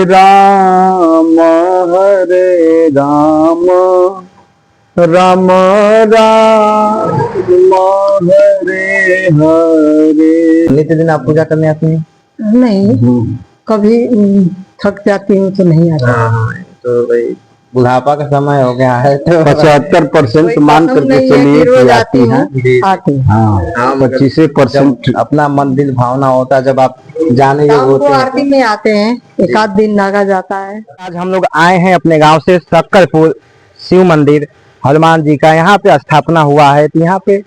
राम हरे राम राम राम हरे हरे। नित्य दिन आप पूजा करने आते हैं? नहीं, कभी थक जाती हूँ तो नहीं आती। हाँ, तो भाई बुढ़ापा का समय हो गया है तो 75% मान करके चलिए कि आती है। आती हाँ, 25% अपना मन दिल भावना होता है जब आप जाने योग्य होते हैं। आरती में आते हैं, एक आध दिन लगा जाता है। आज हम लोग आए हैं अपने गांव से सक्करपुर शिव मंदिर हनुमान जी का, यहाँ पे स्थापना हुआ है। तो यहाँ पे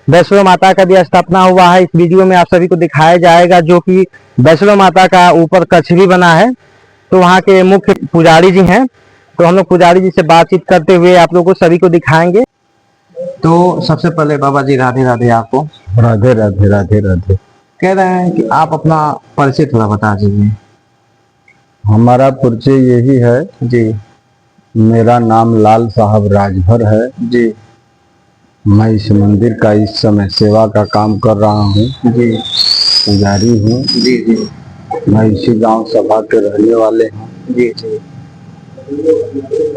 वैष्णो माता का भी स्थापना हुआ है। इस वीडियो में आप सभी को दिखाया जाएगा, जो कि वैष्णो माता का ऊपर कक्ष भी बना है। तो वहाँ के मुख्य पुजारी जी हैं, तो हम लोग पुजारी जी से बातचीत करते हुए आप लोगों को सभी को दिखाएंगे। तो सबसे पहले बाबा जी राधे राधे। आपको राधे राधे राधे राधे। कह रहे हैं कि आप अपना परिचय थोड़ा बता दीजिए। हमारा परिचय यही है जी। मेरा नाम लाल साहब राजभर है जी। मैं इस मंदिर का इस समय सेवा का काम कर रहा हूँ जी। पुजारी हूँ। जी जी। मैं इसी गांव सभा के रहने वाले हैं। जी जी।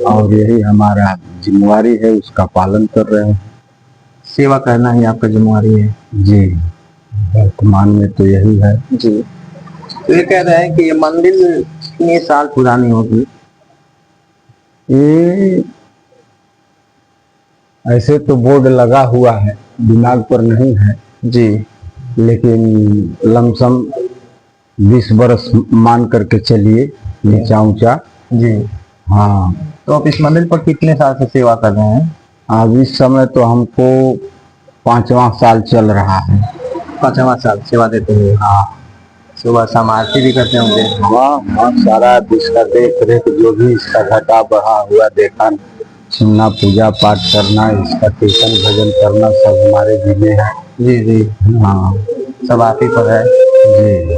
और यही हमारा जिम्मेवारी है, उसका पालन कर रहे हैं। सेवा करना ही आपका जिम्मेवारी है। जी, वर्तमान में तो यही है। जी। तो ये कह रहे हैं कि ये मंदिर कितने साल पुरानी होगी? ये ऐसे तो बोर्ड लगा हुआ है, दिमाग पर नहीं है जी, लेकिन लमसम 20 बरस मान करके चलिए, नीचा ऊंचा। जी। हाँ। तो आप इस मंदिर पर कितने साल से सेवा कर रहे हैं? अब इस समय तो हमको 5वां साल चल रहा है। 5वां साल सेवा देते हुए। हाँ। सुबह शाम आरती भी करते होंगे? हाँ, सारा इसका देख रेख, जो भी इसका घटा बढ़ा हुआ देखा सुनना, पूजा पाठ करना, इसका कीर्तन भजन करना सब हमारे जिम्मे है। जी जी। हाँ, सब आप ही पर है। जी।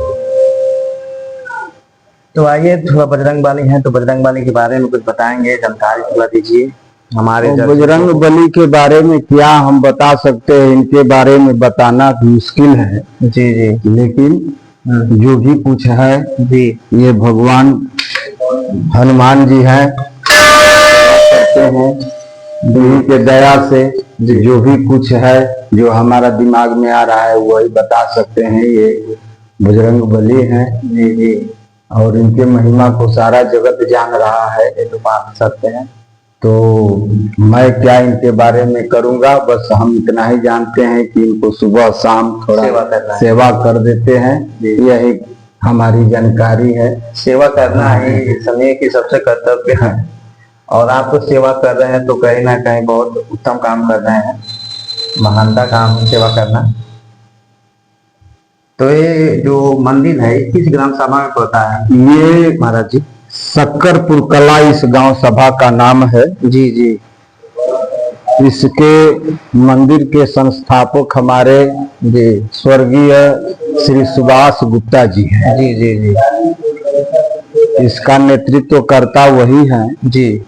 तो आइए थोड़ा बजरंग बली है, तो बजरंग बली के बारे में कुछ बताएंगे, जानकारी थोड़ा दीजिए हमारे। बजरंग बली के बारे में क्या हम बता सकते हैं, इनके बारे में बताना मुश्किल है। जी जी। लेकिन जो भी कुछ है जी, ये भगवान हनुमान जी हैं, देवी के दया से जो भी कुछ है, जो हमारा दिमाग में आ रहा है वही बता सकते हैं। ये बजरंग बली हैं। जी जी। और इनके महिमा को सारा जगत जान रहा है, ये तो मान सकते हैं। तो मैं क्या इनके बारे में करूंगा, बस हम इतना ही जानते हैं कि इनको सुबह शाम थोड़ा सेवा कर देते हैं। यह एक हमारी जानकारी है। सेवा करना ही समय की सबसे कर्तव्य है, और आप तो सेवा कर रहे हैं तो कहीं ना कहीं बहुत उत्तम काम कर रहे हैं, महानता काम सेवा करना। तो ये जो मंदिर है किस ग्राम सभा में पड़ता है? ये महाराज जी सक्करपुर कला इस गांव सभा का नाम है। जी जी। इसके मंदिर के संस्थापक हमारे स्वर्गीय श्री सुभाष गुप्ता जी हैं। जी जी जी। इसका नेतृत्व करता वही हैं जी,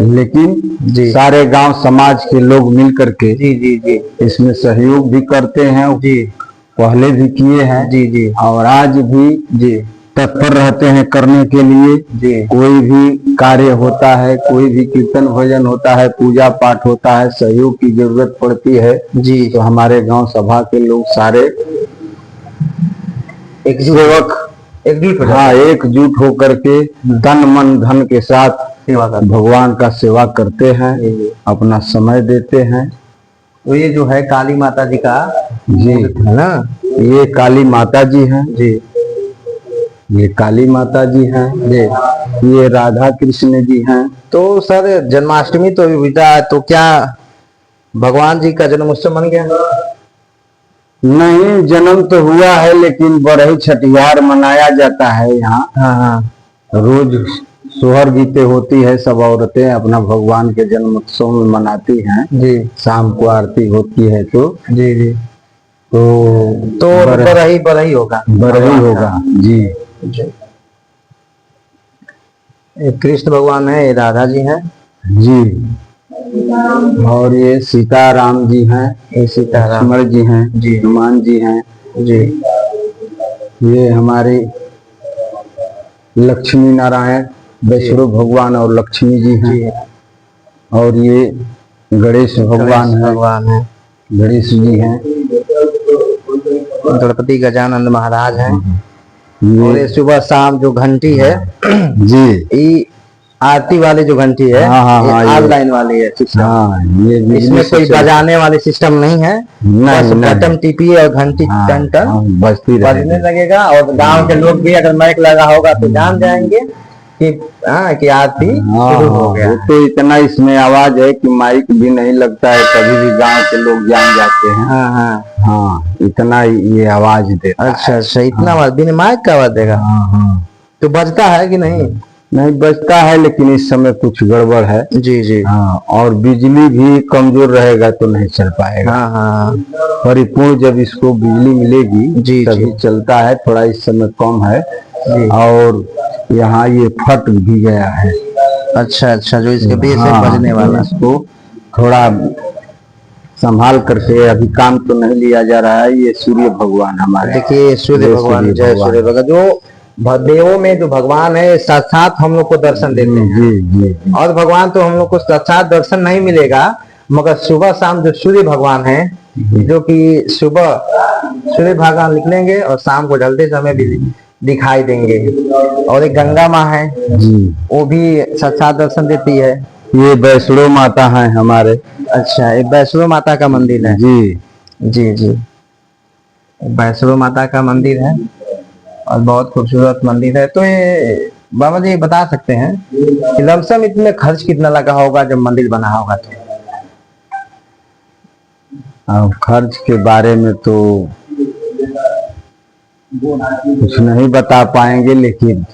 लेकिन जी सारे गांव समाज के लोग मिल करके जी जी जी इसमें सहयोग भी करते हैं। जी, पहले भी किए हैं। जी जी। और आज भी जी तत्पर रहते हैं करने के लिए। जी। कोई भी कार्य होता है, कोई भी कीर्तन भजन होता है, पूजा पाठ होता है, सहयोग की जरूरत पड़ती है जी, तो हमारे गांव सभा के लोग सारे एकजुट होकर के तन मन धन के साथ भगवान का सेवा करते हैं, अपना समय देते हैं। तो ये जो है काली माता जी का जी है ना, ये काली माता जी हैं। जी, ये काली माता जी हैं। जी, ये राधा कृष्ण जी हैं। तो सर जन्माष्टमी तो अभी बीता है, तो क्या भगवान जी का जन्म उत्सव बन गया? नहीं, जन्म तो हुआ है लेकिन बड़े छठियार मनाया जाता है यहाँ। हाँ, रोज सोहर गीते होती है, सब औरतें अपना भगवान के जन्म उत्सव में मनाती हैं। जी, शाम को आरती होती है। तो जी जी, तो बड़ा ही होगा। जी। कृष्ण भगवान है, राधा जी हैं। जी, और ये सीताराम जी हैं, ये सीताराम लक्ष्मण जी हैं, जी, हनुमान जी हैं। जी, ये हमारे लक्ष्मी नारायण वैष्णो भगवान और लक्ष्मी जी हैं। और ये गणेश भगवान है, गणेश जी हैं। गणपति गजानंद महाराज हैं। और ये ये सुबह शाम जो घंटी है जी, ये आरती वाली जो घंटी है, हाँ, ये ये- ऑनलाइन वाली है सिस्टम। हाँ, ये बिजली इसमें से कोई चलती- बजाने वाली सिस्टम नहीं है, नहीं, बस नहीं। बटन टिपिए और घंटी हाँ, टन टन हाँ, बजती बजने रहेगी। लगेगा। और गांव के लोग भी अगर माइक लगा होगा तो जान जाएंगे कि कि आरती हाँ, शुरू हो हाँ, गया। वो तो इतना इसमें आवाज है कि माइक भी नहीं लगता है, तभी भी गांव के लोग जान जाते हैं। हाँ हाँ, हाँ, इतना ये आवाज देता है। अच्छा अच्छा, इतना आवाज बिना माइक का आवाज देगा हाँ, हाँ। तो बजता है कि नहीं? नहीं बजता है, लेकिन इस समय कुछ गड़बड़ है। जी जी, हाँ, और बिजली भी कमजोर रहेगा तो नहीं चल पाएगा। हाँ हाँ, परिपूर्ण जब इसको बिजली मिलेगी जी, तभी जी। चलता है। थोड़ा इस समय कम है। जी। और यहाँ ये फट भी गया है। अच्छा अच्छा, जो इसके बेस है हाँ, बजने वाला। इसको थोड़ा संभाल करके, अभी काम तो नहीं लिया जा रहा है। ये सूर्य भगवान हमारे, देखिए सूर्य ये भगवान, जय भगवान। सूर्य भगवान, जो देवों में जो भगवान है साक्षात हम लोग को दर्शन देते हैं। जी जी, और भगवान तो हम लोग को साक्षात दर्शन नहीं मिलेगा, मगर सुबह शाम जो सूर्य भगवान है, जो कि सुबह सूर्य भगवान निकलेंगे और शाम को ढलते समय भी दिखाई देंगे। और एक गंगा माँ है, जी। वो भी साक्षात दर्शन देती है। ये वैष्णो माता है हमारे। अच्छा, एक वैष्णो माता का मंदिर है। जी जी जी, वैष्णो माता का मंदिर है और बहुत खूबसूरत मंदिर है। तो ये बाबा जी बता सकते हैं कि लमसम इसमें खर्च कितना लगा होगा जब मंदिर बना होगा तो? अब खर्च के बारे में तो कुछ नहीं बता पाएंगे, लेकिन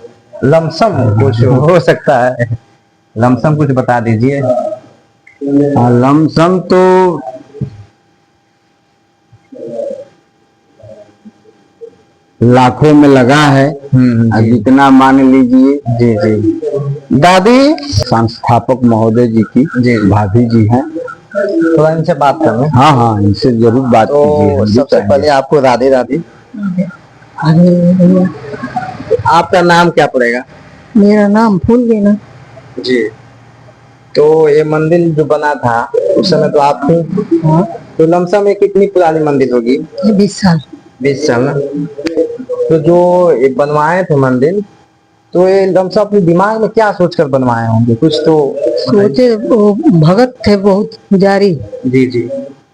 लमसम कुछ हो सकता है, लमसम कुछ बता दीजिए। लमसम तो लाखों में लगा है। अब जी जितना मान लीजिए। जी जी। दादी, संस्थापक महोदय जी की जी। भाभी जी हैं। थोड़ा इनसे बात कर लो। हाँ हाँ, इनसे जरूर बात कीजिए। तो हम भी सबसे चाहेंगे। पहले आपको राधे राधे। अरे आपका नाम क्या पड़ेगा? मेरा नाम फूल देना। जी। तो ये मंदिर जो बना था उस समय तो आप थे, हाँ, तो लमसम में कितनी पुरानी मंदिर होगी? ये 20 साल। 20 साल ना? तो जो ये बनवाए थे मंदिर, तो ये लमसम अपने दिमाग में क्या सोचकर बनवाए होंगे, कुछ तो सोचे, वो भगत थे बहुत, पुजारी। जी जी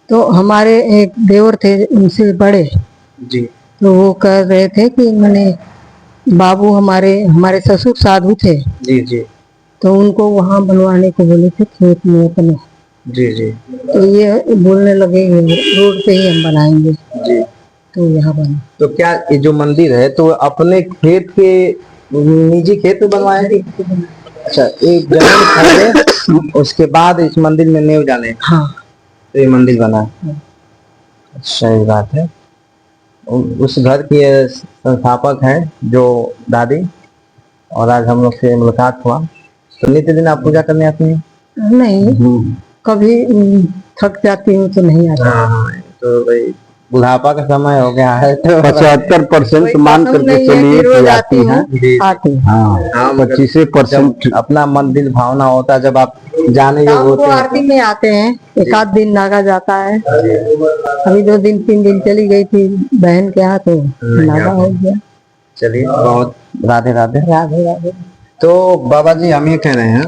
तो हमारे एक देवर थे उनसे बड़े, जी तो वो कह रहे थे कि मैंने बाबू हमारे ससुर साधु थे, जी जी तो उनको वहाँ बनवाने को बोले थे खेत में अपने। जी जी तो ये बोलने लगे रोड पे ही हम बनाएंगे, जी। तो यहाँ बना। तो क्या ये जो मंदिर है तो अपने खेत के निजी खेत में बनवाए थे? अच्छा, एक जमीन खरीदे उसके बाद इस मंदिर में नींव डाले हाँ, तो ये मंदिर बना। अच्छा, ये बात है। उस घर के संस्थापक हैं जो दादी, और आज हम लोग से मुलाकात हुआ। तो नित्य दिन आप पूजा करने आती हैं? नहीं, कभी थक जाती हूँ तो नहीं आती। हाँ, तो भाई बुढ़ापा का समय हो गया है तो 75% मान कोई करके कसम नहीं है चलिए कि रोज कि आती आती हैं। हूँ, आती हूँ। हाँ, हाँ, मगर 25% जब अपना मन दिल भावना होता है, जब आप जाने योग्य शाम को होते हैं आरती में आते हैं, एक आध दिन नागा जाता है। अभी 2 दिन 3 दिन चली गई थी बहन के यहाँ, तो नागा हो गया। चलिए, बहुत राधे राधे। राधे राधे। तो बाबा जी हम ये कह रहे हैं,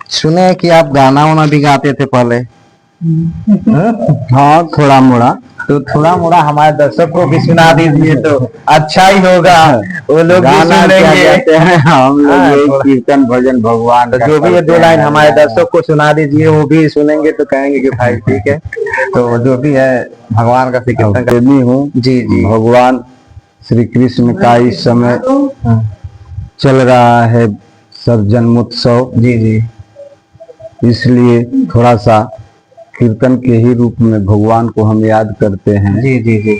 सुने कि आप गाना वाना भी गाते थे पहले? हाँ, थोड़ा मोड़ा। तो थोड़ा मोड़ा हमारे दर्शक को भी सुना दीजिए तो अच्छा ही होगा, वो लोग भी गाना सुन क्या लेंगे। कहते हैं, हम लोग हाँ, यही थोड़ा- कीर्तन भजन भगवान तो का जो भी ये 2 करते लाइन हैं। हमारे दर्शक को सुना दीजिए, वो भी सुनेंगे तो कहेंगे कि भाई ठीक है। तो जो भी है भगवान का कीर्तन कर। प्रेमी हूँ। जी जी भगवान श्री कृष्ण का इस समय चल रहा है सब जन्मोत्सव, जी जी इसलिए थोड़ा सा कीर्तन के ही रूप में भगवान को हम याद करते हैं। जी जी जी।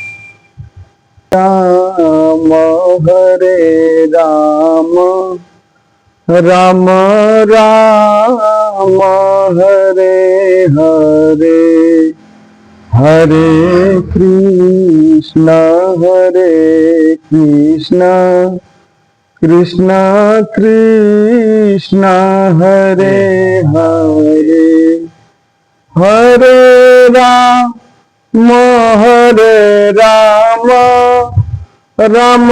राम हरे राम, राम राम हरे हरे, हरे कृष्ण कृष्णा कृष्णा हरे हरे हरे राम राम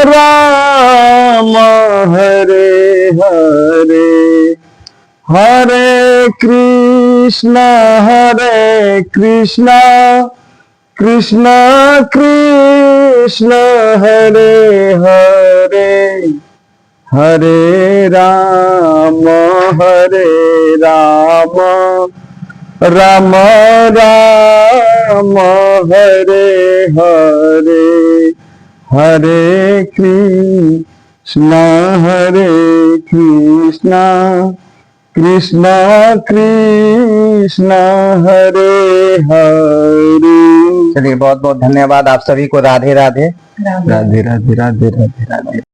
राम हरे हरे हरे कृष्णा कृष्णा कृष्णा हरे हरे हरे राम राम राम हरे हरे हरे कृष्णा कृष्णा कृष्णा हरे हरे। चलिए बहुत बहुत धन्यवाद आप सभी को। राधे राधे। राधे राधे राधे राधे राधे।